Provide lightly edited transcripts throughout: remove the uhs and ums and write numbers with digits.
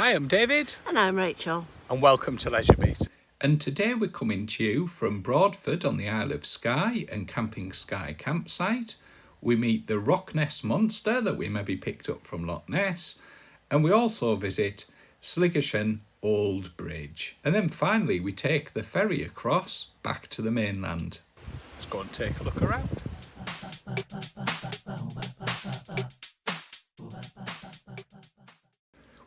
Hi, I'm David. And I'm Rachel. And welcome to Leisure Beat. And today we're coming to you from Broadford on the Isle of Skye and Camping Skye campsite. We meet the Rock Ness monster that we maybe picked up from Loch Ness. And we also visit Sligachan Old Bridge. And then finally we take the ferry across back to the mainland. Let's go and take a look around.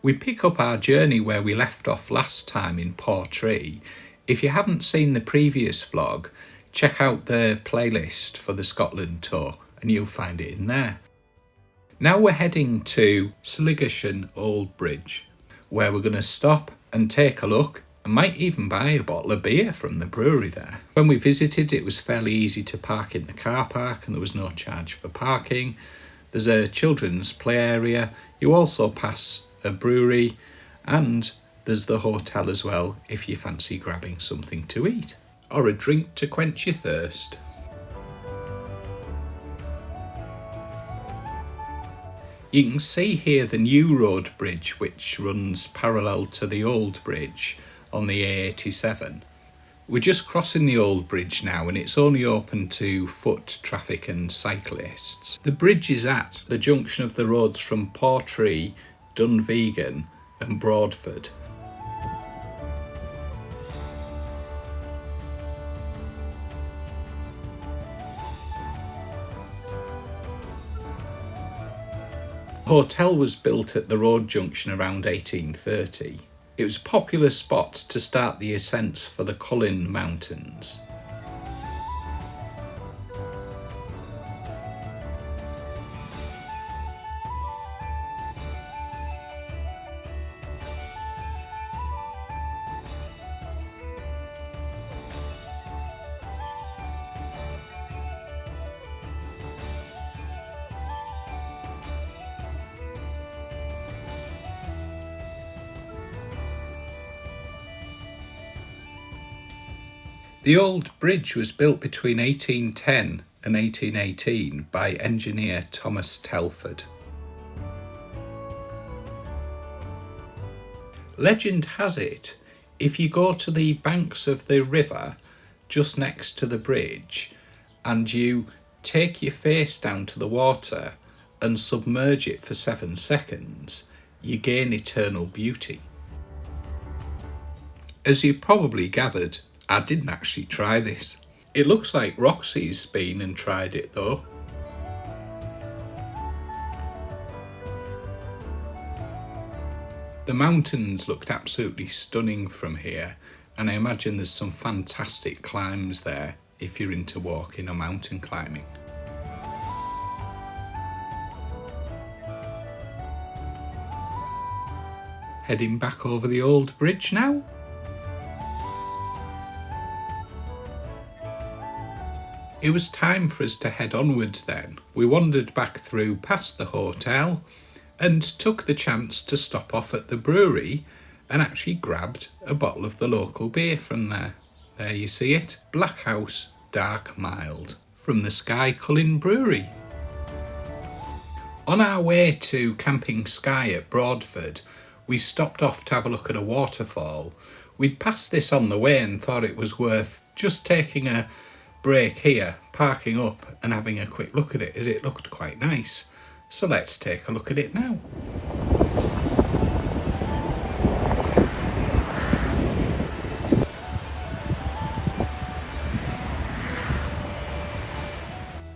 We pick up our journey where we left off last time in Portree. If you haven't seen the previous vlog, check out the playlist for the Scotland tour and you'll find it in there. Now we're heading to Sligachan Old Bridge, where we're going to stop and take a look and might even buy a bottle of beer from the brewery there. When we visited, it was fairly easy to park in the car park and there was no charge for parking. There's a children's play area. You also pass a brewery, and there's the hotel as well if you fancy grabbing something to eat or a drink to quench your thirst. You can see here the new road bridge which runs parallel to the old bridge on the A87. We're just crossing the old bridge now and it's only open to foot traffic and cyclists. The bridge is at the junction of the roads from Portree, Dunvegan and Broadford. The hotel was built at the road junction around 1830. It was a popular spot to start the ascents for the Cullen Mountains. The old bridge was built between 1810 and 1818 by engineer Thomas Telford. Legend has it, if you go to the banks of the river just next to the bridge and you take your face down to the water and submerge it for 7 seconds, you gain eternal beauty. As you probably gathered, I didn't actually try this. It looks like Roxy's been and tried it though. The mountains looked absolutely stunning from here, and I imagine there's some fantastic climbs there if you're into walking or mountain climbing. Heading back over the old bridge now. It was time for us to head onwards then. We wandered back through past the hotel and took the chance to stop off at the brewery and actually grabbed a bottle of the local beer from there. There you see it, Black House Dark Mild from the Skye Cullen Brewery. On our way to Camping Skye at Broadford, we stopped off to have a look at a waterfall. We'd passed this on the way and thought it was worth just taking a break here, parking up and having a quick look at it as it looked quite nice. So let's take a look at it now.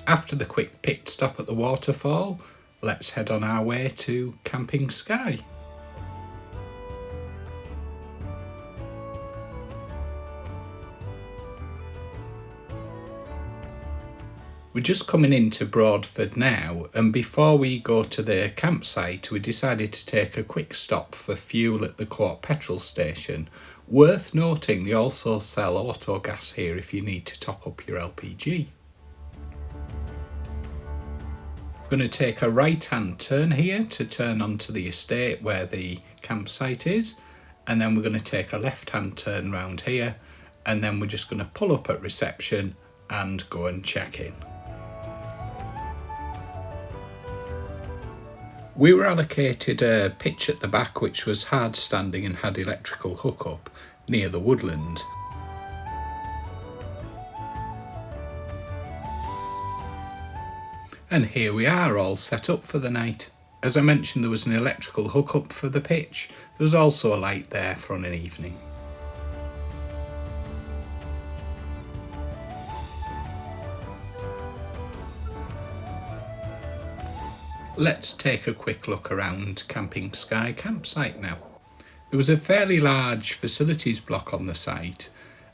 After the quick pit stop at the waterfall, let's head on our way to Camping Skye. We're just coming into Broadford now, and before we go to the campsite we decided to take a quick stop for fuel at the Court petrol station. Worth noting they also sell auto gas here if you need to top up your LPG. We're going to take a right hand turn here to turn onto the estate where the campsite is, and then we're going to take a left hand turn round here, and then we're just going to pull up at reception and go and check in. We were allocated a pitch at the back which was hard standing and had electrical hookup near the woodland. And here we are, all set up for the night. As I mentioned, there was an electrical hookup for the pitch. There was also a light there for an evening. Let's take a quick look around Camping Skye campsite now. There was a fairly large facilities block on the site,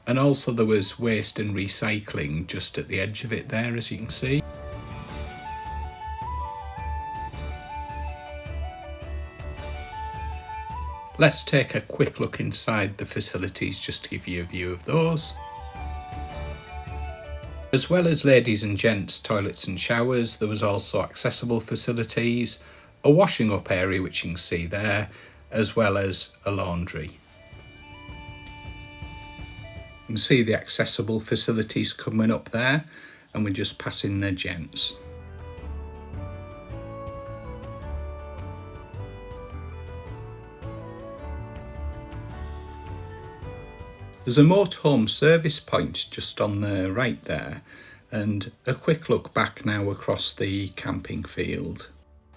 and also there was waste and recycling just at the edge of it there, as you can see. Let's take a quick look inside the facilities just to give you a view of those. As well as ladies and gents toilets and showers, there was also accessible facilities, a washing up area which you can see there, as well as a laundry. You can see the accessible facilities coming up there, and we're just passing the gents. There's a motorhome service point just on the right there, and a quick look back now across the camping field.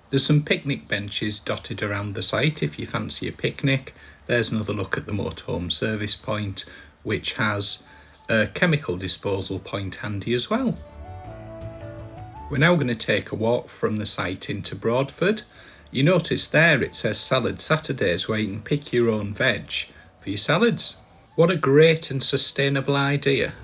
There's some picnic benches dotted around the site if you fancy a picnic. There's another look at the motorhome service point, which has a chemical disposal point handy as well. We're now going to take a walk from the site into Broadford. You notice there it says Salad Saturdays, where you can pick your own veg for your salads. What a great and sustainable idea.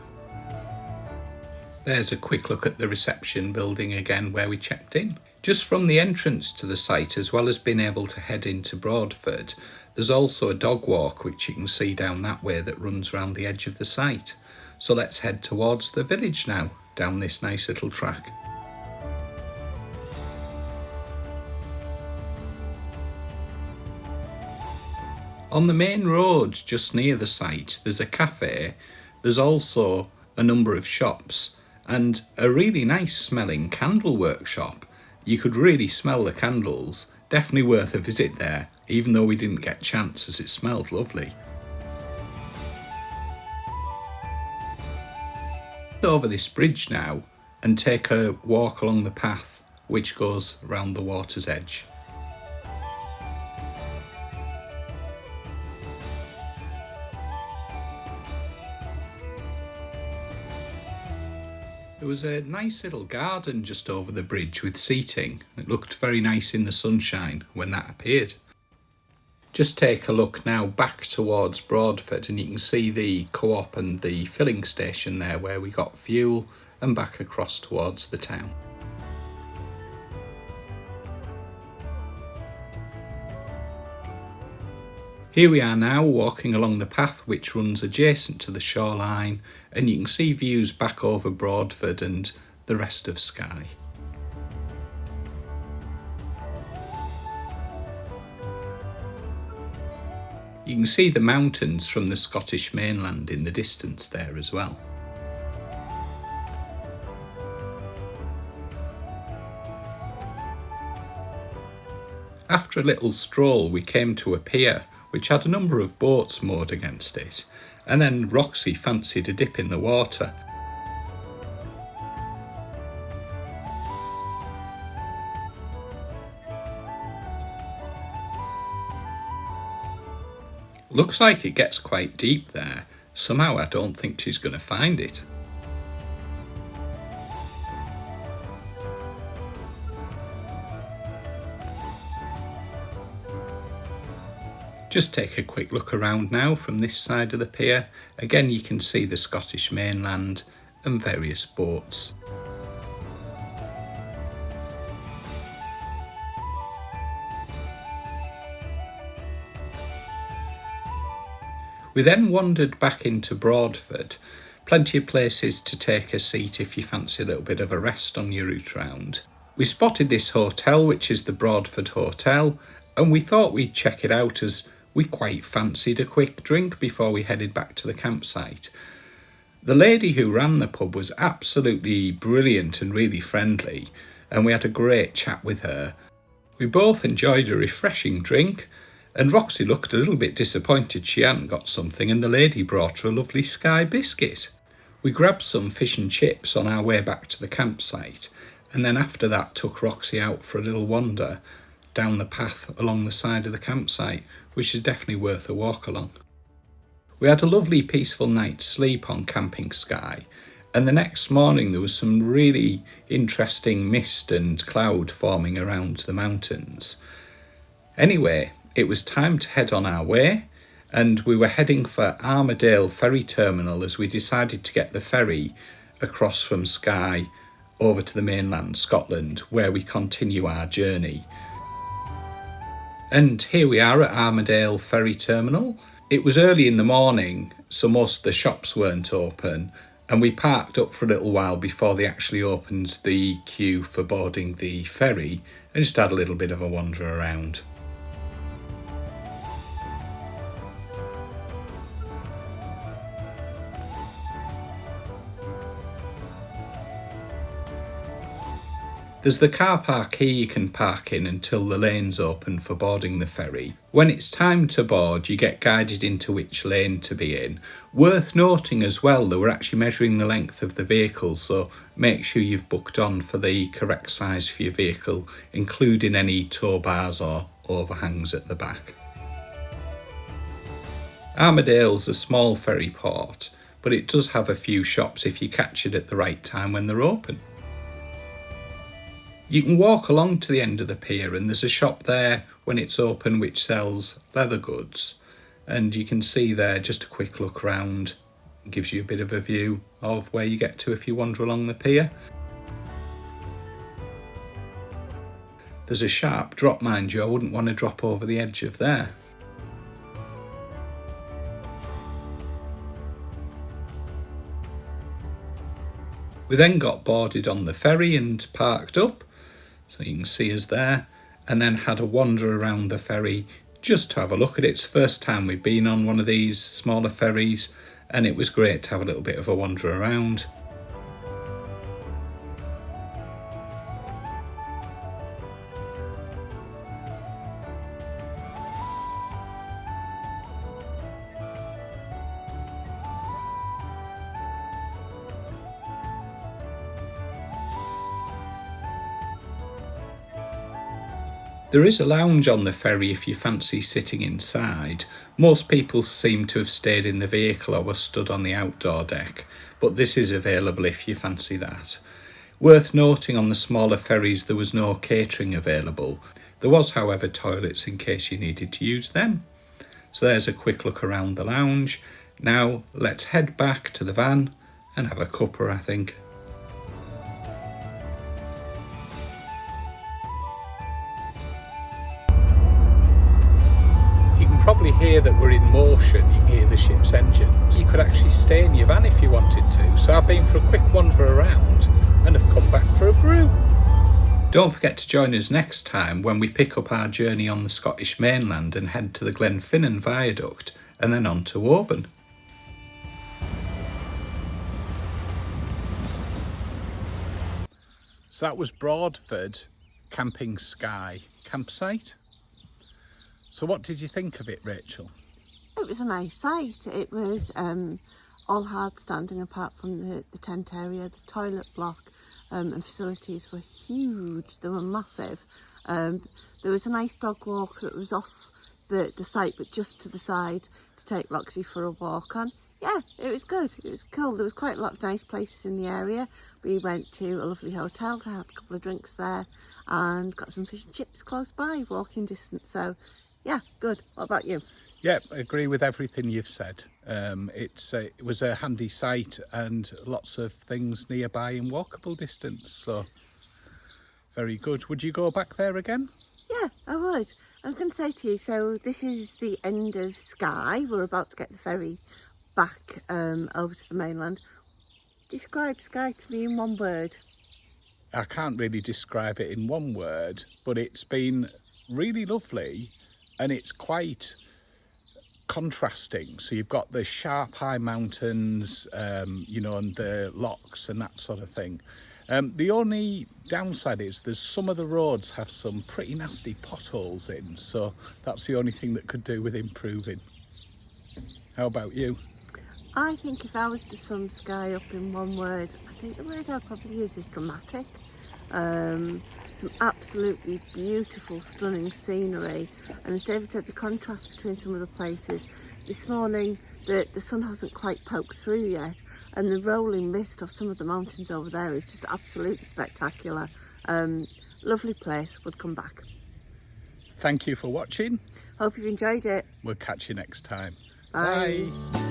There's a quick look at the reception building again where we checked in. Just from the entrance to the site, as well as being able to head into Broadford, there's also a dog walk which you can see down that way that runs around the edge of the site. So let's head towards the village now, down this nice little track. On the main road just near the site, there's a cafe. There's also a number of shops and a really nice smelling candle workshop. You could really smell the candles. Definitely worth a visit there, even though we didn't get a chance as it smelled lovely. Over this bridge now and take a walk along the path which goes round the water's edge. There was a nice little garden just over the bridge with seating. It looked very nice in the sunshine when that appeared. Just take a look now back towards Broadford and you can see the co-op and the filling station there where we got fuel, and back across towards the town. Here we are now walking along the path which runs adjacent to the shoreline, and you can see views back over Broadford and the rest of Skye. You can see the mountains from the Scottish mainland in the distance there as well. After a little stroll we came to a pier which had a number of boats moored against it, and then Roxy fancied a dip in the water. Looks like it gets quite deep there. Somehow I don't think she's going to find it. Just take a quick look around now from this side of the pier. Again, you can see the Scottish mainland and various boats. We then wandered back into Broadford. Plenty of places to take a seat if you fancy a little bit of a rest on your route round. We spotted this hotel, which is the Broadford Hotel, and we thought we'd check it out as we quite fancied a quick drink before we headed back to the campsite. The lady who ran the pub was absolutely brilliant and really friendly, and we had a great chat with her. We both enjoyed a refreshing drink, and Roxy looked a little bit disappointed she hadn't got something, and the lady brought her a lovely Skye biscuit. We grabbed some fish and chips on our way back to the campsite, and then after that took Roxy out for a little wander down the path along the side of the campsite, which is definitely worth a walk along. We had a lovely peaceful night's sleep on Camping Skye, and the next morning there was some really interesting mist and cloud forming around the mountains. Anyway, it was time to head on our way, and we were heading for Armadale Ferry Terminal as we decided to get the ferry across from Skye over to the mainland Scotland, where we continue our journey. And here we are at Armadale Ferry Terminal. It was early in the morning, so most of the shops weren't open, and we parked up for a little while before they actually opened the queue for boarding the ferry, and just had a little bit of a wander around. There's the car park here you can park in until the lanes open for boarding the ferry. When it's time to board, you get guided into which lane to be in. Worth noting as well, they were actually measuring the length of the vehicle, so make sure you've booked on for the correct size for your vehicle, including any tow bars or overhangs at the back. Armadale's a small ferry port, but it does have a few shops if you catch it at the right time when they're open. You can walk along to the end of the pier, and there's a shop there when it's open which sells leather goods, and you can see there just a quick look round. It gives you a bit of a view of where you get to if you wander along the pier. There's a sharp drop, mind you, I wouldn't want to drop over the edge of there. We then got boarded on the ferry and parked up, so you can see us there, and then had a wander around the ferry just to have a look at it. It's the first time we've been on one of these smaller ferries, and it was great to have a little bit of a wander around. There is a lounge on the ferry if you fancy sitting inside. Most people seem to have stayed in the vehicle or were stood on the outdoor deck, but this is available if you fancy that. Worth noting, on the smaller ferries there was no catering available. There was, however, toilets in case you needed to use them. So there's a quick look around the lounge. Now let's head back to the van and have a cuppa, I think. Probably hear that we're in motion. You can hear the ship's engines. You could actually stay in your van if you wanted to, so I've been for a quick wander around and have come back for a brew. Don't forget to join us next time when we pick up our journey on the Scottish mainland and head to the Glenfinnan Viaduct and then on to Oban. So that was Broadford Camping Skye campsite. So what did you think of it, Rachel? It was a nice site. It was all hard standing apart from the tent area. The toilet block and facilities were huge. They were massive. There was a nice dog walk that was off the site, but just to the side, to take Roxy for a walk on. Yeah, it was good. It was cool. There was quite a lot of nice places in the area. We went to a lovely hotel to have a couple of drinks there and got some fish and chips close by, walking distance. So yeah, good. What about you? Yeah, I agree with everything you've said. It was a handy site and lots of things nearby in walkable distance, so very good. Would you go back there again? Yeah, I would. I was going to say to you, so this is the end of Skye. We're about to get the ferry back over to the mainland. Describe Skye to me in one word. I can't really describe it in one word, but it's been really lovely. And it's quite contrasting. So you've got the sharp high mountains, and the lochs and that sort of thing. The only downside is there's some of the roads have some pretty nasty potholes in, so that's the only thing that could do with improving. How about you? I think if I was to sum Skye up in one word, I think the word I'd probably use is dramatic. Some absolutely beautiful, stunning scenery, and as David said, the contrast between some of the places. This morning the sun hasn't quite poked through yet, and the rolling mist of some of the mountains over there is just absolutely spectacular. Lovely place, would come back. Thank you for watching. Hope you've enjoyed it. We'll catch you next time. Bye. Bye.